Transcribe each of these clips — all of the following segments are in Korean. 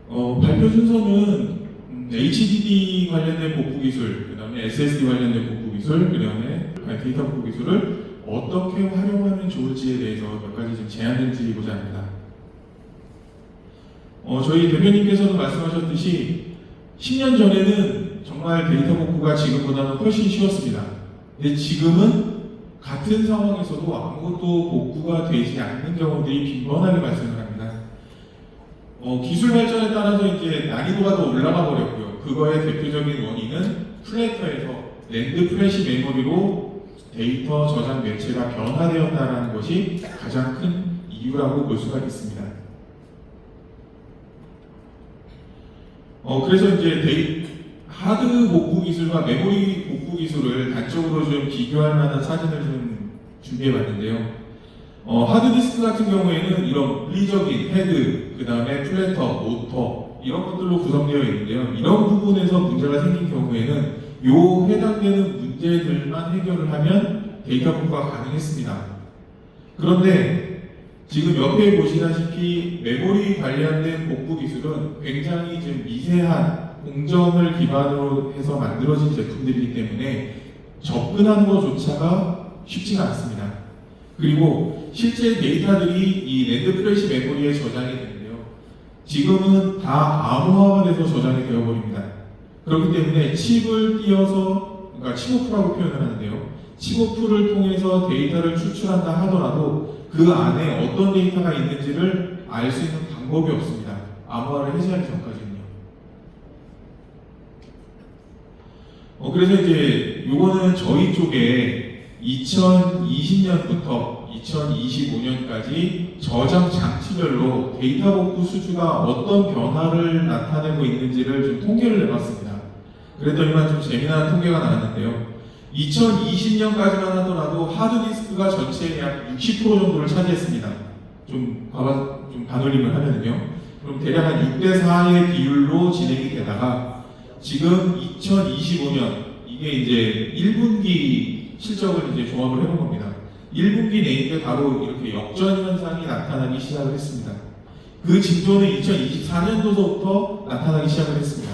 발표 순서는 HDD 관련된 복구 기술, 그 다음에 SSD 관련된 복구 기술, 그 다음에 데이터 복구 기술을 어떻게 활용하면 좋을지에 대해서 몇 가지 좀 제안을 드리고자 합니다. 저희 대표님께서도 말씀하셨듯이 10년 전에는 정말 데이터 복구가 지금보다는 훨씬 쉬웠습니다. 근데 지금은 같은 상황에서도 아무것도 복구가 되지 않는 경우들이 빈번하게 발생을 합니다. 기술 발전에 따라서 이제 난이도가 더 올라가 버렸고요. 그거의 대표적인 원인은 플래터에서 랜드 플래시 메모리로 데이터 저장 매체가 변화되었다는 것이 가장 큰 이유라고 볼 수가 있습니다. 그래서 이제 하드 복구 기술과 메모리 복구 기술을 단적으로 좀 비교할 만한 사진을 좀 준비해 봤는데요. 하드디스크 같은 경우에는 이런 물리적인 헤드, 그 다음에 플래터, 모터 이런 것들로 구성되어 있는데요. 이런 부분에서 문제가 생긴 경우에는 요 해당되는 문제들만 해결을 하면 데이터 복구가 가능했습니다. 그런데 지금 옆에 보시다시피 메모리 관련된 복구 기술은 굉장히 좀 미세한 공정을 기반으로 해서 만들어진 제품들이기 때문에 접근하는 것조차가 쉽지가 않습니다. 그리고 실제 데이터들이 이 랜드 플래시 메모리에 저장이 되는데요. 지금은 다 암호화가 돼서 저장이 되어버립니다. 그렇기 때문에 칩을 띄어서, 그러니까 칩오프라고 표현을 하는데요. 칩오프를 통해서 데이터를 추출한다 하더라도 그 안에 어떤 데이터가 있는지를 알 수 있는 방법이 없습니다. 암호화를 해제하기 전까지는요. 그래서 이제 요거는 저희 쪽에 2020년부터 2025년까지 저장 장치별로 데이터 복구 수주가 어떤 변화를 나타내고 있는지를 좀 통계를 내봤습니다. 그랬더니만 좀 재미난 통계가 나왔는데요. 2020년까지만 하더라도 하드디스크가 전체의 약 60% 정도를 차지했습니다. 좀 반올림을 하면은요. 그럼 대략 한 6대4의 비율로 진행이 되다가 지금 2025년 이게 이제 1분기 실적을 이제 조합을 해본 겁니다. 1분기 내인데 바로 이렇게 역전 현상이 나타나기 시작을 했습니다. 그 징조는 2024년도서부터 나타나기 시작을 했습니다.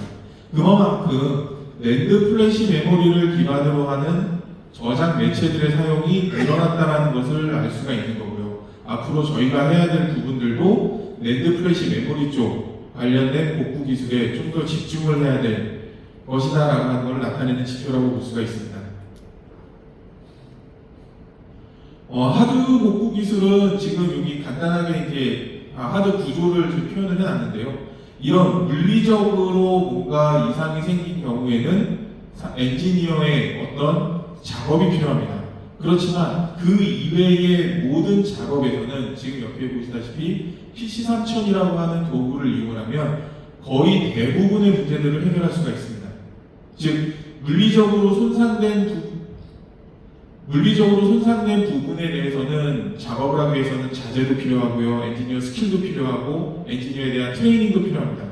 그만큼 랜드 플래시 메모리를 기반으로 하는 저장 매체들의 사용이 늘어났다는 것을 알 수가 있는 거고요. 앞으로 저희가 해야 될 부분들도 랜드 플래시 메모리 쪽 관련된 복구 기술에 좀 더 집중을 해야 될 것이다라고 하는 걸 나타내는 지표라고 볼 수가 있습니다. 하드 복구 기술은 지금 여기 간단하게 이제 하드 구조를 좀 표현을 해놨는데요. 이런 물리적으로 뭔가 이상이 생긴 경우에는 엔지니어의 어떤 작업이 필요합니다. 그렇지만 그 이외의 모든 작업에서는 지금 옆에 보시다시피 PC3000이라고 하는 도구를 이용하면 거의 대부분의 문제들을 해결할 수가 있습니다. 즉 물리적으로 손상된 부분에 대해서는 작업을 하기 위해서는 자재도 필요하고요, 엔지니어 스킬도 필요하고, 엔지니어에 대한 트레이닝도 필요합니다.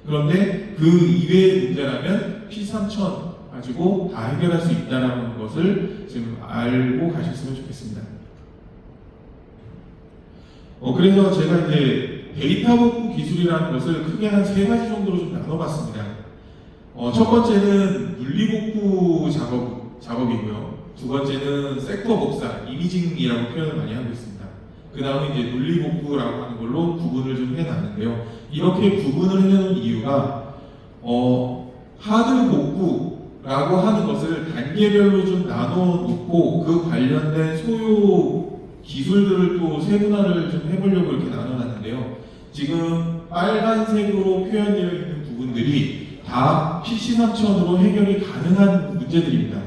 그런데 그 이외의 문제라면 P3000 가지고 다 해결할 수 있다는 것을 지금 알고 가셨으면 좋겠습니다. 그래서 제가 이제 데이터 복구 기술이라는 것을 크게 한 3가지 정도로 좀 나눠봤습니다. 첫 번째는 물리복구 작업이고요. 두 번째는 섹터 복사, 이미징이라고 표현을 많이 하고 있습니다. 그 다음에 이제 물리복구라고 하는 걸로 구분을 좀 해놨는데요. 이렇게 구분을 해놓은 이유가 하드 복구라고 하는 것을 단계별로 좀 나눠놓고 그 관련된 소요 기술들을 또 세분화를 좀 해보려고 이렇게 나눠놨는데요. 지금 빨간색으로 표현되어 있는 부분들이 다 PC3000으로 해결이 가능한 문제들입니다.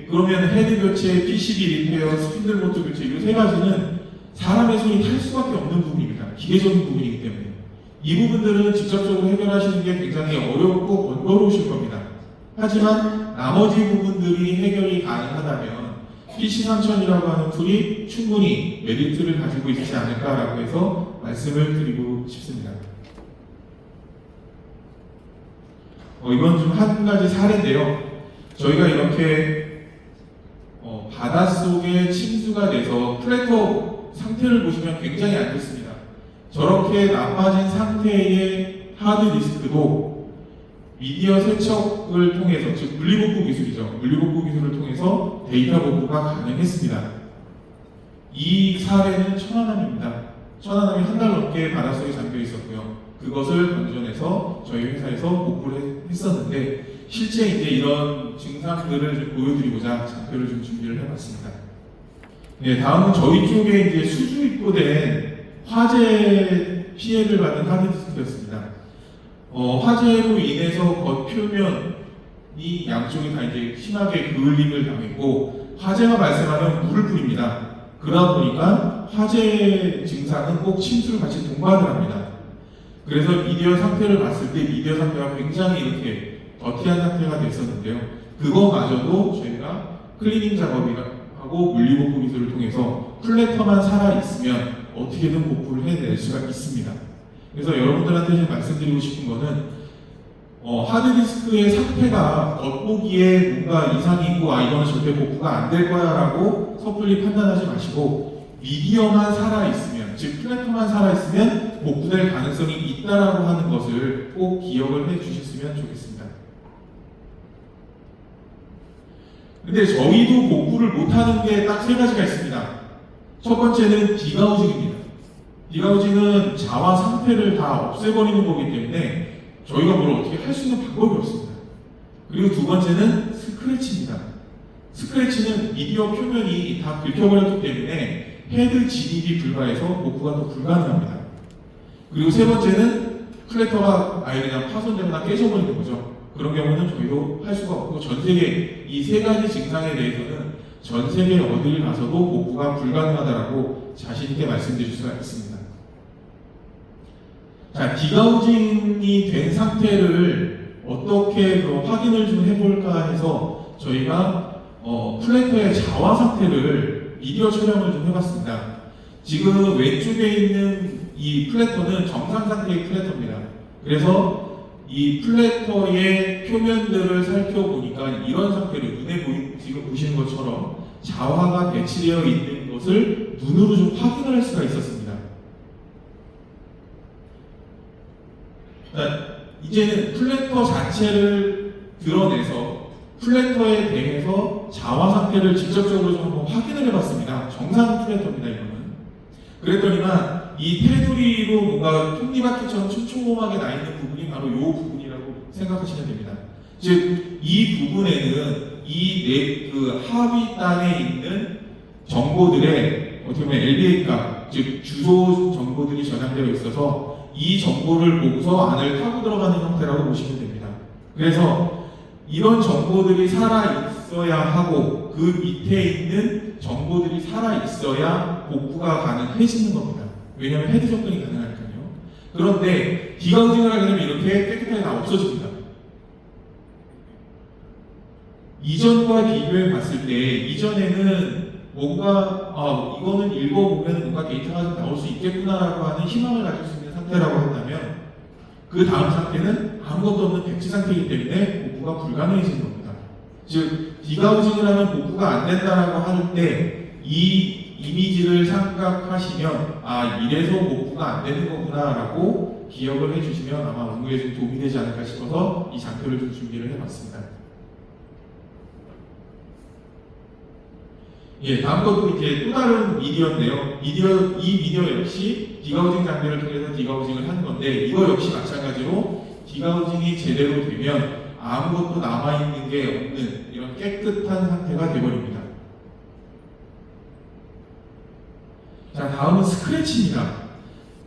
그러면 헤드 교체, PCB 리페어, 스핀들 모터 교체 이 3가지는 사람의 손이 탈 수밖에 없는 부분입니다. 기계적인 부분이기 때문에 이 부분들은 직접적으로 해결하시는 게 굉장히 어렵고 번거로우실 겁니다. 하지만 나머지 부분들이 해결이 가능하다면 PC3000이라고 하는 툴이 충분히 메리트를 가지고 있지 않을까라고 해서 말씀을 드리고 싶습니다. 이건 좀 한 가지 사례인데요. 저희가 이렇게 바닷속에 침수가 돼서 플래터 상태를 보시면 굉장히 안 좋습니다. 저렇게 나빠진 상태의 하드디스크도 미디어 세척을 통해서, 즉 물리복구 기술이죠. 물리복구 기술을 통해서 데이터 복구가 가능했습니다. 이 사례는 천안함입니다. 천안함이 한 달 넘게 바닷속에 잠겨 있었고요. 그것을 건져내서 저희 회사에서 복구를 했었는데, 실제 이제 이런 증상들을 좀 보여드리고자 장표를 좀 준비를 해봤습니다. 네, 다음은 저희 쪽에 이제 수주 입고된 화재 피해를 받은 하드디스크였습니다. 화재로 인해서 겉표면이 양쪽이 다 이제 심하게 그을림을 당했고, 화재가 발생하면 물을 뿌립니다. 그러다 보니까 화재 증상은 꼭 침수를 같이 동반을 합니다. 그래서 미디어 상태를 봤을 때 미디어 상태가 굉장히 이렇게 더티한 상태가 됐었는데요. 그거마저도 저희가 클리닝 작업하고 물리복구 기술을 통해서 플래터만 살아있으면 어떻게든 복구를 해낼 수가 있습니다. 그래서 여러분들한테 좀 말씀드리고 싶은 거는 하드디스크의 상태가 겉보기에 뭔가 이상이 있고 이거는 절대 복구가 안 될 거야 라고 섣불리 판단하지 마시고, 미디어만 살아있으면, 즉 플래터만 살아있으면 복구될 가능성이 있다라고 하는 것을 꼭 기억을 해 주셨으면 좋겠습니다. 근데 저희도 복구를 못하는 게 딱 세 가지가 있습니다. 첫 번째는 디가우징입니다. 디가우징은 자화 상태를 다 없애버리는 거기 때문에 저희가 뭘 어떻게 할 수 있는 방법이 없습니다. 그리고 두 번째는 스크래치입니다. 스크래치는 미디어 표면이 다 긁혀버렸기 때문에 헤드 진입이 불가해서 복구가 또 불가능합니다. 그리고 세 번째는 플래터가 아예 그냥 파손되거나 깨져버리는 거죠. 그런 경우는 저희도 할 수가 없고, 전 세계 이 세 가지 증상에 대해서는 전 세계 어딜 가서도 복구가 불가능하다라고 자신있게 말씀드릴 수가 있습니다. 자, 디가우징이 된 상태를 어떻게 확인을 좀 해볼까 해서 저희가 플래터의 자화 상태를 미디어 촬영을 좀 해봤습니다. 지금 왼쪽에 있는 이 플래터는 정상 상태의 플래터입니다. 그래서 이 플래터의 표면들을 살펴보니까 이런 상태로 지금 보시는 것처럼 자화가 배치되어 있는 것을 눈으로 좀 확인을 할 수가 있었습니다. 이제는 플래터 자체를 드러내서 플래터에 대해서 자화 상태를 직접적으로 좀 한번 확인을 해봤습니다. 정상 플래터입니다, 이거는. 그랬더니만 이 테두리로 뭔가 톱니바퀴처럼 촘촘하게 나 있는 부분이 바로 이 부분이라고 생각하시면 됩니다. 즉, 이 부분에는 그 하위단에 있는 정보들의 어떻게 보면 LBA 값, 즉 주소 정보들이 저장되어 있어서 이 정보를 보고서 안을 타고 들어가는 형태라고 보시면 됩니다. 그래서 이런 정보들이 살아있어야 하고 그 밑에 있는 정보들이 살아있어야 복구가 가능해지는 겁니다. 왜냐하면 헤드 접근이 가능하니까요. 그런데 디가우징을 하게 되면 이렇게 깨끗하게 다 없어집니다. 이전과 비교해 봤을 때 이전에는 뭔가 이거는 읽어보면 뭔가 데이터가 좀 나올 수 있겠구나라고 하는 희망을 가질 수 있는 상태라고 한다면, 그 다음 상태는 아무것도 없는 백지 상태이기 때문에 복구가 불가능해지는 겁니다. 즉, 디가우징을 하면 복구가 안 된다라고 할 때 이 이미지를 생각하시면 이래서 복구가 안 되는 거구나라고 기억을 해주시면 아마 업무에 좀 도움이 되지 않을까 싶어서 이 장표를 좀 준비를 해봤습니다. 예, 다음 것도 이제 또 다른 미디어인데요. 이 미디어 역시 디가우징 장비를 통해서 디가우징을 한 건데, 이거 역시 마찬가지로 디가우징이 제대로 되면 아무것도 남아있는 게 없는 이런 깨끗한 상태가 되어버립니다. 자, 다음은 스크래치입니다.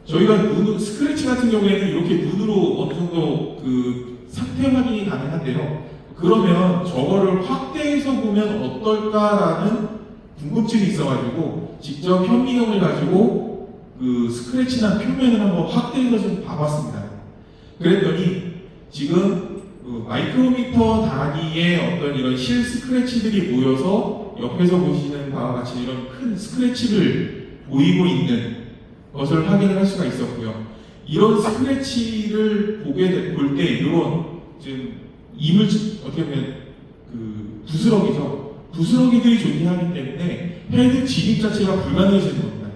저희가 스크래치 같은 경우에는 이렇게 눈으로 어느 정도 그 상태 확인이 가능한데요. 그러면 저거를 확대해서 보면 어떨까라는 궁금증이 있어가지고 직접 현미경을 가지고 그 스크래치나 표면을 한번 확대해서 좀 봐봤습니다. 그랬더니 지금 그 마이크로미터 단위의 어떤 이런 실 스크래치들이 모여서 옆에서 보시는 바와 같이 이런 큰 스크래치를 보이고 있는 것을 확인을 할 수가 있었고요. 이런 스크래치를 볼 때 이런 지금 어떻게 보면 그 부스러기죠. 부스러기들이 존재하기 때문에 헤드 진입 자체가 불가능해지는 겁니다.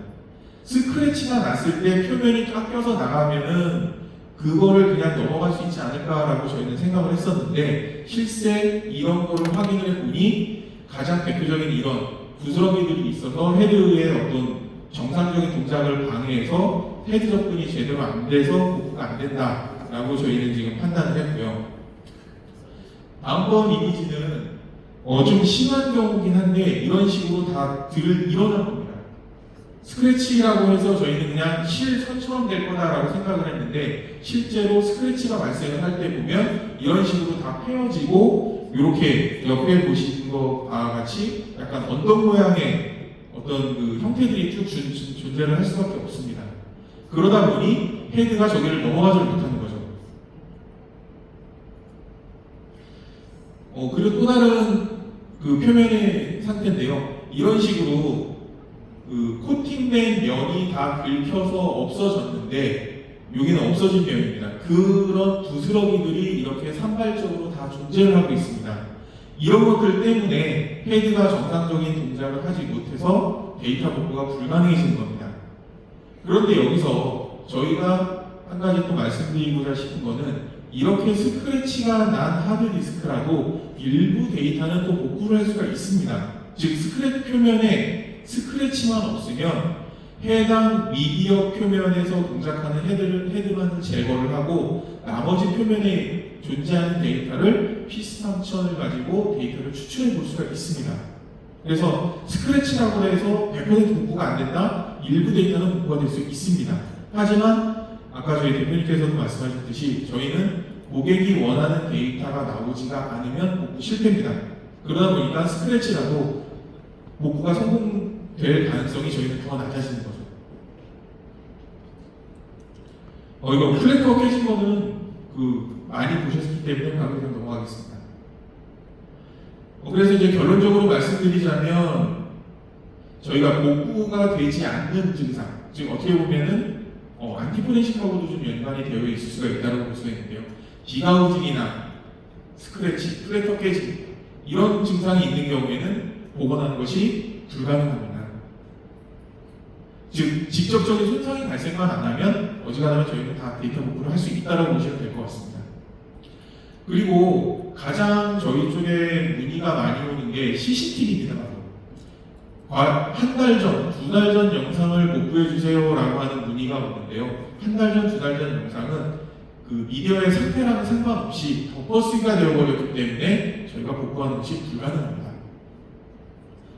스크래치가 났을 때 표면이 깎여서 나가면은 그거를 그냥 넘어갈 수 있지 않을까라고 저희는 생각을 했었는데, 실제 이런 거를 확인을 해보니 가장 대표적인 이런 부스러기들이 있어서 헤드의 어떤 정상적인 동작을 방해해서 헤드 접근이 제대로 안 돼서 복구가 안 된다라고 저희는 지금 판단을 했고요. 다음번 이미지는 좀 심한 경우긴 한데 이런 식으로 다 일어날 겁니다. 스크래치라고 해서 저희는 그냥 실선처럼 될 거다라고 생각을 했는데, 실제로 스크래치가 발생을 할 때 보면 이런 식으로 다 펴지고, 이렇게 옆에 보시는 것과 같이 약간 언덕 모양의 어떤 그 형태들이 쭉 존재를 할 수밖에 없습니다. 그러다 보니 헤드가 저기를 넘어가지 못하는 거죠. 그리고 또 다른 그 표면의 상태인데요. 이런 식으로 그 코팅된 면이 다 긁혀서 없어졌는데, 여기는 없어진 면입니다. 그런 부스러기들이 이렇게 산발적으로 다 존재를 하고 있습니다. 이런 것들 때문에 헤드가 정상적인 동작을 하지 못해서 데이터 복구가 불가능해지는 겁니다. 그런데 여기서 저희가 한 가지 또 말씀드리고자 싶은 거는, 이렇게 스크래치가 난 하드디스크라도 일부 데이터는 또 복구를 할 수가 있습니다. 즉 스크래치 표면에 스크래치만 없으면 해당 미디어 표면에서 동작하는 헤드만을 제거를 하고, 나머지 표면에 존재하는 데이터를 PC3000을 가지고 데이터를 추출해 볼 수가 있습니다. 그래서 스크래치라고 해서 100% 복구가 안 된다? 일부 데이터는 복구가 될 수 있습니다. 하지만 아까 저희 대표님께서도 말씀하셨듯이 저희는 고객이 원하는 데이터가 나오지가 않으면 복구 실패입니다. 그러다 보니까 스크래치라도 복구가 성공될 가능성이 저희는 더 낮아지는 거죠. 이거 플래터 깨진 거는 많이 보셨기 때문에 바로 그냥 넘어가겠습니다. 그래서 이제 결론적으로 말씀드리자면, 저희가 복구가 되지 않는 증상, 즉 어떻게 보면은 안티프렌식하고도 좀 연관이 되어 있을 수가 있다고 볼 수가 있는데요. 비가우징이나 스크래치, 플래터 깨짐, 이런 증상이 있는 경우에는 복원하는 것이 불가능합니다. 즉 직접적인 손상이 발생만 안 하면 어지간하면 저희는 다 데이터 복구를 할 수 있다고 보시면 될 것 같습니다. 그리고 가장 저희 쪽에 문의가 많이 오는 게 CCTV입니다. 한 달 전, 두 달 전 영상을 복구해 주세요라고 하는 문의가 오는데요. 한 달 전, 두 달 전 영상은 그 미디어의 상태랑 상관없이 덮어쓰기가 되어버렸기 때문에 저희가 복구하는 것이 불가능합니다.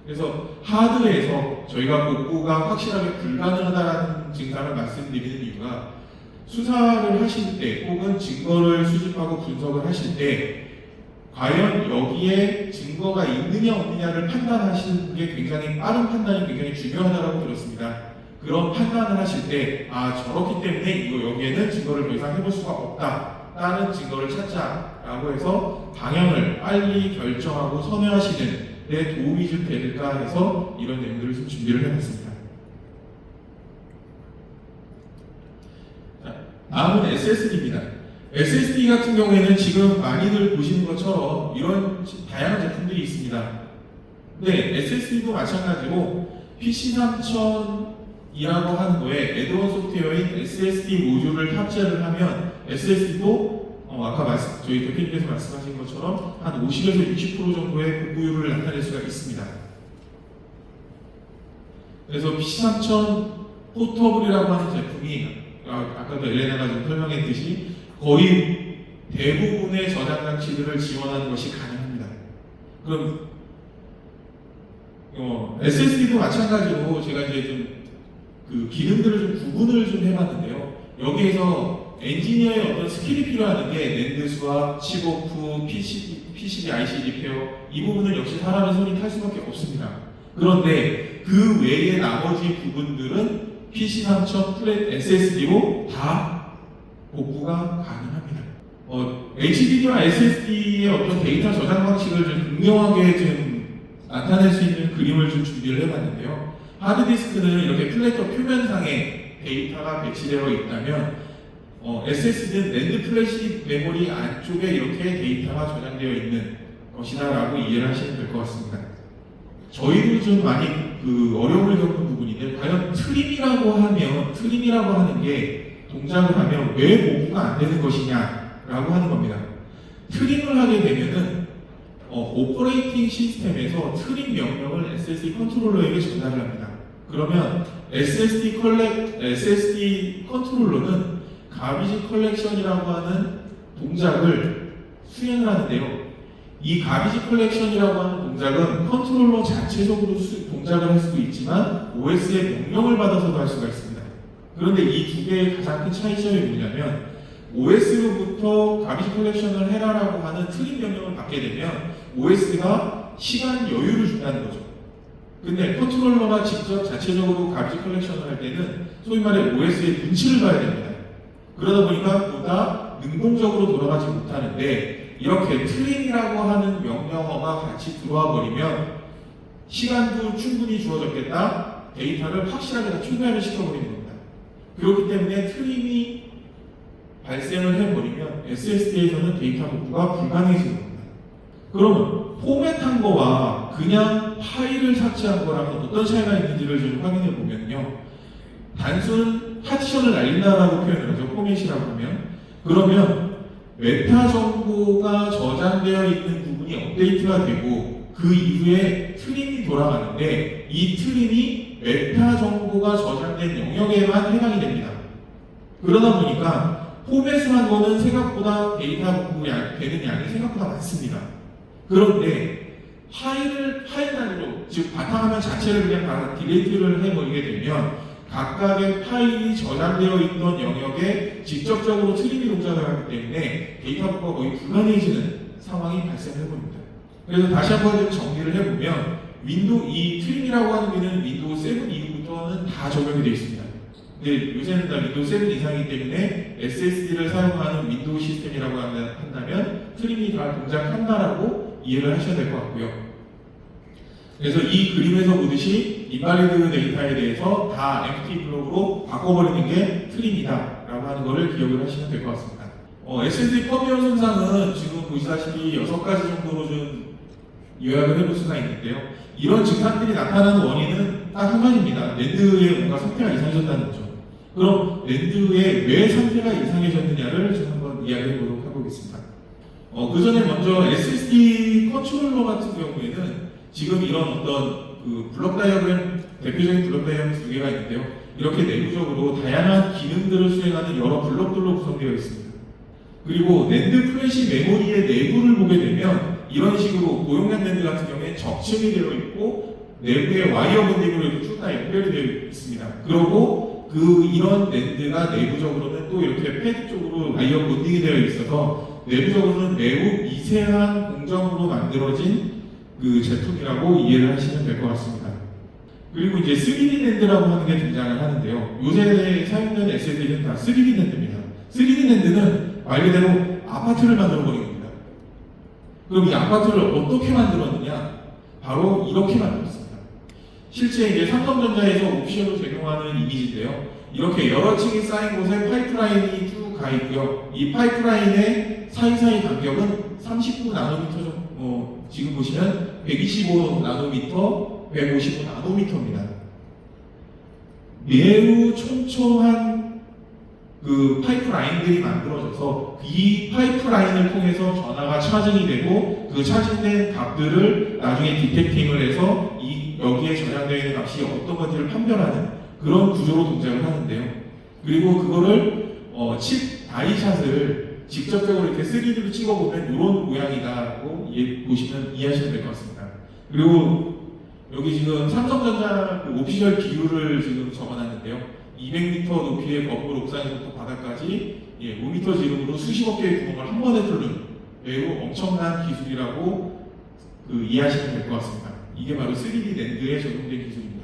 그래서 하드에서 저희가 복구가 확실하게 불가능하다는 증상을 말씀드리는 이유가, 수사를 하실 때 혹은 증거를 수집하고 분석을 하실 때 과연 여기에 증거가 있느냐 없느냐를 판단하시는 게 굉장히 빠른 판단이 굉장히 중요하다고 들었습니다. 그런 판단을 하실 때 저렇기 때문에 이거 여기에는 증거를 더 이상 해볼 수가 없다, 다른 증거를 찾자라고 해서 방향을 빨리 결정하고 선회하시는 데 도움이 좀 될까 해서 이런 내용들을 좀 준비를 해봤습니다. 자, 다음은 SSD입니다. SSD 같은 경우에는 지금 많이들 보시는 것처럼 이런 다양한 제품들이 있습니다. 근데 SSD도 마찬가지로 PC3000이라고 하는 거에 애드온 소프트웨어인 SSD 모듈을 탑재를 하면 SSD도 아까 저희 대표님께서 말씀하신 것처럼 한 50에서 60% 정도의 복구율을 나타낼 수가 있습니다. 그래서 PC3000 포터블이라고 하는 제품이 아까도 엘레나가 좀 설명했듯이 거의 대부분의 저장 장치들을 지원하는 것이 가능합니다. 그럼 SSD도 마찬가지로 제가 이제 좀 그 기능들을 좀 구분을 좀 해봤는데요. 여기에서 엔지니어의 어떤 스킬이 필요한 게 낸드 수압, 칩오프, PCB, IC 리페어, 이 부분은 역시 사람의 손이 탈 수밖에 없습니다. 그런데 그 외의 나머지 부분들은 PC3000 플랫 SSD로 다 복구가 가능합니다. HDD와 SSD의 어떤 데이터 저장 방식을 좀 극명하게 좀 나타낼 수 있는 그림을 좀 준비를 해봤는데요. 하드디스크는 이렇게 플래터 표면상에 데이터가 배치되어 있다면 SSD는 낸드 플래시 메모리 안쪽에 이렇게 데이터가 저장되어 있는 것이다라고 이해를 하시면 될 것 같습니다. 저희도 좀 많이 어려움을 겪는 부분인데, 과연 트림이라고 하는 게 동작을 하면 왜 모브가 안 되는 것이냐라고 하는 겁니다. 트림을 하게 되면은 오퍼레이팅 시스템에서 트림 명령을 SSD 컨트롤러에게 전달을 합니다. 그러면 SSD 컨트롤러는 가비지 컬렉션이라고 하는 동작을 수행을 하는데요. 이 가비지 컬렉션이라고 하는 동작은 컨트롤러 자체적으로 동작을 할 수도 있지만 OS의 명령을 받아서도 할 수가 있습니다. 그런데 이 두 개의 가장 큰 차이점이 뭐냐면, OS로부터 가비지 컬렉션을 해라라고 하는 트림 명령을 받게 되면 OS가 시간 여유를 준다는 거죠. 근데 컨트롤러가 직접 자체적으로 가비지 컬렉션을 할 때는 소위 말해 OS의 눈치를 봐야 됩니다. 그러다 보니까 보다 능동적으로 돌아가지 못하는데, 이렇게 트림이라고 하는 명령어가 같이 들어와 버리면 시간도 충분히 주어졌겠다, 데이터를 확실하게 다 초기화를 시켜버리는 겁니다. 그렇기 때문에 트림이 발생을 해버리면 SSD에서는 데이터 복구가 불가능해지는 겁니다. 그러면 포맷한 거와 그냥 파일을 삭제한 거랑 어떤 차이가 있는지를 좀 확인해 보면요, 단순 파티션을 날린다라고 표현을 하죠. 포맷이라고 하면. 그러면 메타 정보가 저장되어 있는 부분이 업데이트가 되고 그 이후에 트림이 돌아가는데, 이 트림이 메타 정보가 저장된 영역에만 해당이 됩니다. 그러다 보니까 포맷을 한 거는 생각보다 데이터 복구되는 양이 생각보다 많습니다. 그런데 파일 단위로, 즉 바탕화면 자체를 그냥 다 딜리트를 해버리게 되면 각각의 파일이 저장되어 있던 영역에 직접적으로 트림이 동작을 하기 때문에 데이터 복구가 거의 불가능해지는 상황이 발생해버립니다. 그래서 다시 한번 좀 정리를 해보면, 이 트림이라고 하는 게는 윈도우 7 이후부터는 다 적용이 되어 있습니다. 근데 요새는 다 윈도우 7 이상이기 때문에 SSD를 사용하는 윈도우 시스템이라고 한다면 트림이 다 동작한다라고 이해를 하셔야 될 것 같고요. 그래서 이 그림에서 보듯이 인발리드 데이터에 대해서 다 empty 블록으로 바꿔버리는 게 트림이다 라고 하는 것을 기억을 하시면 될 것 같습니다. SSD 펌웨어 손상은 지금 보시다시피 6가지 정도로 좀 요약을 해볼 수가 있는데요. 이런 증상들이 나타나는 원인은 딱 한 가지입니다. 랜드의 뭔가 상태가 이상해졌다는 거죠. 그럼 랜드의 왜 상태가 이상해졌느냐를 좀 한번 이야기해 보도록 해보겠습니다. 그 전에 먼저 SSD 컨트롤러 같은 경우에는 지금 이런 어떤 그 블록 다이어그램, 대표적인 블록 다이어그램 두 개가 있는데요. 이렇게 내부적으로 다양한 기능들을 수행하는 여러 블록들로 구성되어 있습니다. 그리고 랜드 플래시 메모리의 내부를 보게 되면 이런 식으로 고용량 랜드 같은 경우에 적층이 되어 있고 내부에 와이어 본딩으로 쭉 다 연결이 되어 있습니다. 그리고 이런 랜드가 내부적으로는 또 이렇게 패드 쪽으로 와이어 본딩이 되어 있어서 내부적으로는 매우 미세한 공정으로 만들어진 그 제품이라고 이해를 하시면 될 것 같습니다. 그리고 이제 3D 랜드라고 하는 게 등장을 하는데요. 요새 사용되는 SSD는 다 3D 랜드입니다. 3D 랜드는 말 그대로 아파트를 만들어 버린 겁니다. 그럼 이 아파트를 어떻게 만들었느냐? 바로 이렇게 만들었습니다. 실제 이제 삼성전자에서 오피셜로 제공하는 이미지인데요. 이렇게 여러 층이 쌓인 곳에 파이프라인이 쭉 가 있고요. 이 파이프라인의 사이사이 간격은 39나노미터 정도, 지금 보시면 125나노미터, 155나노미터입니다. 매우 촘촘한 그 파이프라인들이 만들어져서 이 파이프라인을 통해서 전화가 차징이 되고 그 차징된 값들을 나중에 디텍팅을 해서 여기에 저장되어 있는 값이 어떤 건지를 판별하는 그런 구조로 동작을 하는데요. 그리고 그거를 칩 다이샷을 직접적으로 이렇게 3D로 찍어보면 이런 모양이다라고 이해하시면 될 것 같습니다. 그리고 여기 지금 삼성전자 그 오피셜 기율을 지금 적어놨는데요. 200m 높이의 건물 옥상에서부터 바닥까지 5m 지름으로 수십억 개의 구멍을 한 번에 뚫는 매우 엄청난 기술이라고 이해하시면 될 것 같습니다. 이게 바로 3D 랜드에 적용된 기술입니다.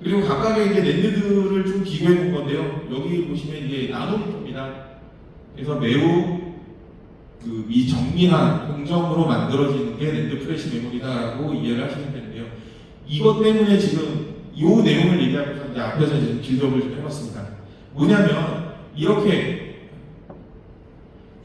그리고 각각의 이제 랜드들을 좀 비교해 본 건데요. 여기 보시면 이게 나노미터입니다. 그래서 매우 미정밀한 공정으로 만들어지는 게 랜드 플래시 메모리다라고 이해를 하시면 되는데요. 이것 때문에 지금 이 내용을 얘기하면서 이제 앞에서 지금 빌드업을 좀 해봤습니다. 뭐냐면 이렇게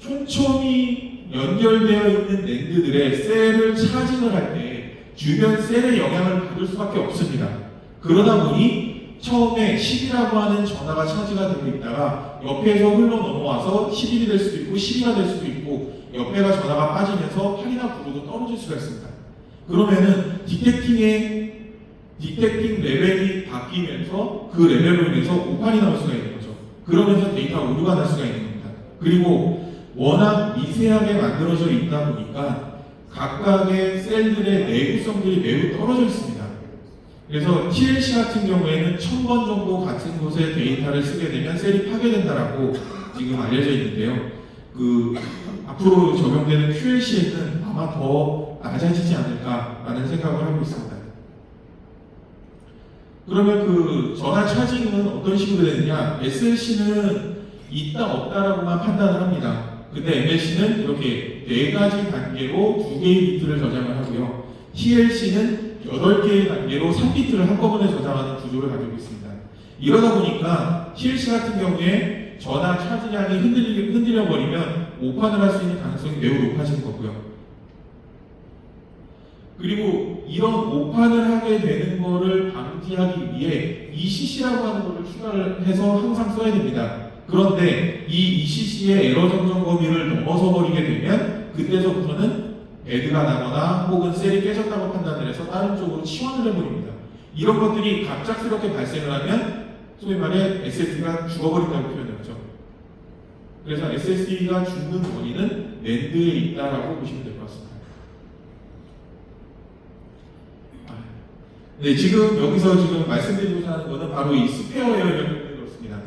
촘촘히 연결되어 있는 랜드들의 셀을 차징을 할 때 주변 셀의 영향을 받을 수밖에 없습니다. 그러다 보니 처음에 10이라고 하는 전화가 차지가 되고 있다가 옆에서 흘러 넘어와서 11이 될 수도 있고 12가 될 수도 있고 옆에가 전화가 빠지면서 8이나 9로도 떨어질 수가 있습니다. 그러면은 디텍팅 레벨이 바뀌면서 그 레벨로 인해서 오판이 나올 수가 있는 거죠. 그러면서 데이터 오류가 날 수가 있는 겁니다. 그리고 워낙 미세하게 만들어져 있다 보니까 각각의 셀들의 내구성들이 매우 떨어져 있습니다. 그래서 TLC 같은 경우에는 1000번 정도 같은 곳에 데이터를 쓰게 되면 셀이 파괴된다라고 지금 알려져 있는데요. 앞으로 적용되는 QLC에는 아마 더 낮아지지 않을까라는 생각을 하고 있습니다. 그러면 전화 차징은 어떤 식으로 되느냐? SLC는 있다 없다라고만 판단을 합니다. 근데 MLC는 이렇게 4가지 단계로 2개의 비트를 저장을 하고요. TLC는 8개의 단계로 3비트를 한꺼번에 저장하는 구조를 가지고 있습니다. 이러다 보니까 TLC 같은 경우에 전화 차지량이 흔들려버리면 오판을 할 수 있는 가능성이 매우 높아지는 거고요. 그리고 이런 오판을 하게 되는 거를 방지하기 위해 ECC라고 하는 것을 추가를 해서 항상 써야 됩니다. 그런데 이 ECC의 에러 정정 범위를 넘어서 버리게 되면 그때서부터는 배드가 나거나 혹은 셀이 깨졌다고 판단을 해서 다른 쪽으로 치환을 해버립니다. 이런 것들이 갑작스럽게 발생을 하면 소위 말해 SSD가 죽어버린다고 표현을 하죠. 그래서 SSD가 죽는 원인은 낸드에 있다라고 보시면 될 것 같습니다. 네, 지금 여기서 말씀드리고자 하는 것은 바로 이 스페어 영역을 그렇습니다.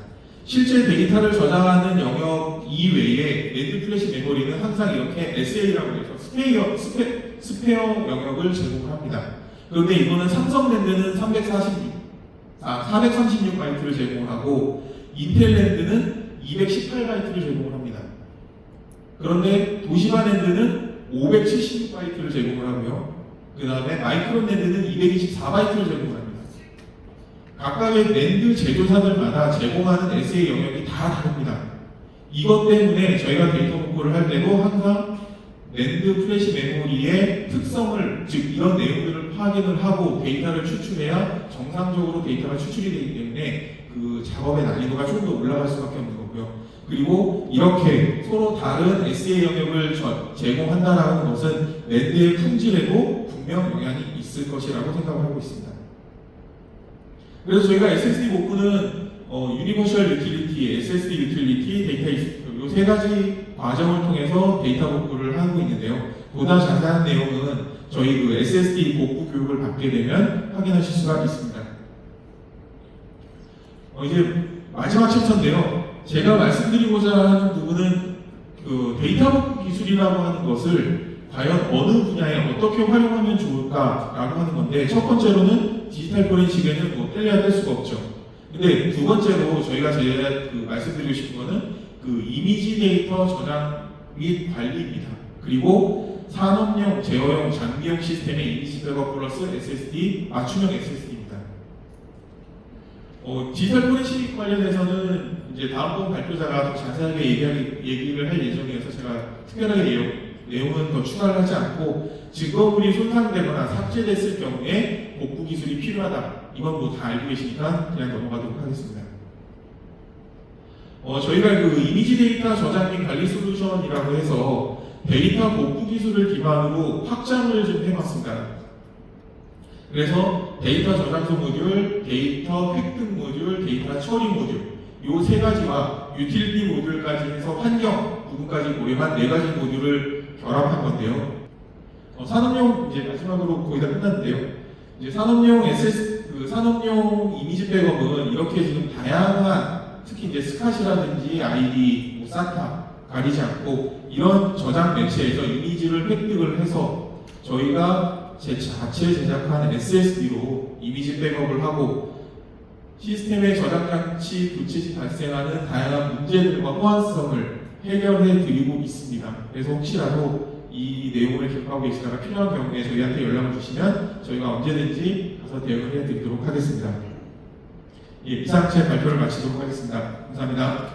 실제 데이터를 저장하는 영역 이외에 낸드 플래시 메모리는 항상 이렇게 SA라고 해서 스페어 영역을 제공을 합니다. 그런데 이거는 삼성 랜드는 436바이트를 제공하고 인텔 랜드는 218바이트를 제공을 합니다. 그런데 도시바 랜드는 576바이트를 제공을 하고요. 그 다음에 마이크론 랜드는 224바이트를 제공을 합니다. 각각의 랜드 제조사들마다 제공하는 SA 영역이 다 다릅니다. 이것 때문에 저희가 데이터 복구를 할 때도 항상 랜드 플래시 메모리의 특성을, 즉 이런 내용들을 확인을 하고 데이터를 추출해야 정상적으로 데이터가 추출이 되기 때문에 그 작업의 난이도가 좀 더 올라갈 수밖에 없는 거고요. 그리고 이렇게 서로 다른 SA 영역을 제공한다라는 것은 랜드의 품질에도 분명 영향이 있을 것이라고 생각을 하고 있습니다. 그래서 저희가 SSD 복구는 유니버셜 유틸리티, SSD 유틸리티, 데이터 이 세 가지 과정을 통해서 데이터 복구를 하고 있는데요. 보다 자세한 내용은 저희 SSD 복구 교육을 받게 되면 확인하실 수가 있습니다. 이제 마지막 챕터인데요. 제가 말씀드리고자 하는 부분은 데이터 복구 기술이라고 하는 것을 과연 어느 분야에 어떻게 활용하면 좋을까라고 하는 건데, 첫 번째로는 디지털 포렌식에는 뗄래야 뗄 수가 없죠. 근데 두 번째로 저희가 말씀드리고 싶은 거는 이미지 데이터 저장 및 관리입니다. 그리고 산업용, 제어용, 장비용 시스템의 이미지 백업 플러스 SSD, 맞춤형 SSD입니다. 디지털 포렌식 관련해서는 이제 다음번 발표자가 더 자세하게 얘기를 할 예정이어서 제가 특별하게 내용은 더 추가를 하지 않고, 증거물이 손상되거나 삭제됐을 경우에 복구 기술이 필요하다, 이건 뭐 다 알고 계시니까 그냥 넘어가도록 하겠습니다. 저희가 이미지 데이터 저장 및 관리 솔루션이라고 해서 데이터 복구 기술을 기반으로 확장을 좀 해봤습니다. 그래서 데이터 저장소 모듈, 데이터 획득 모듈, 데이터 처리 모듈, 요 세 가지와 유틸리티 모듈까지 해서 환경 부분까지 고려한 4가지 모듈을 결합한 건데요. 산업용, 이제 마지막으로 거의 다 끝났는데요. 이제 산업용 산업용 이미지 백업은 이렇게 지금 다양한, 특히 이제 스캇이라든지 아이디, 사타 가리지 않고 이런 저장 매체에서 이미지를 획득을 해서 저희가 자체 제작한 SSD로 이미지 백업을 하고 시스템의 저장 장치 교체 시 발생하는 다양한 문제들과 호환성을 해결해 드리고 있습니다. 그래서 혹시라도 이 내용을 기억하고 계시다가 필요한 경우에 저희한테 연락을 주시면 저희가 언제든지 가서 대응을 해 드리도록 하겠습니다. 이상 제 발표를 마치도록 하겠습니다. 감사합니다.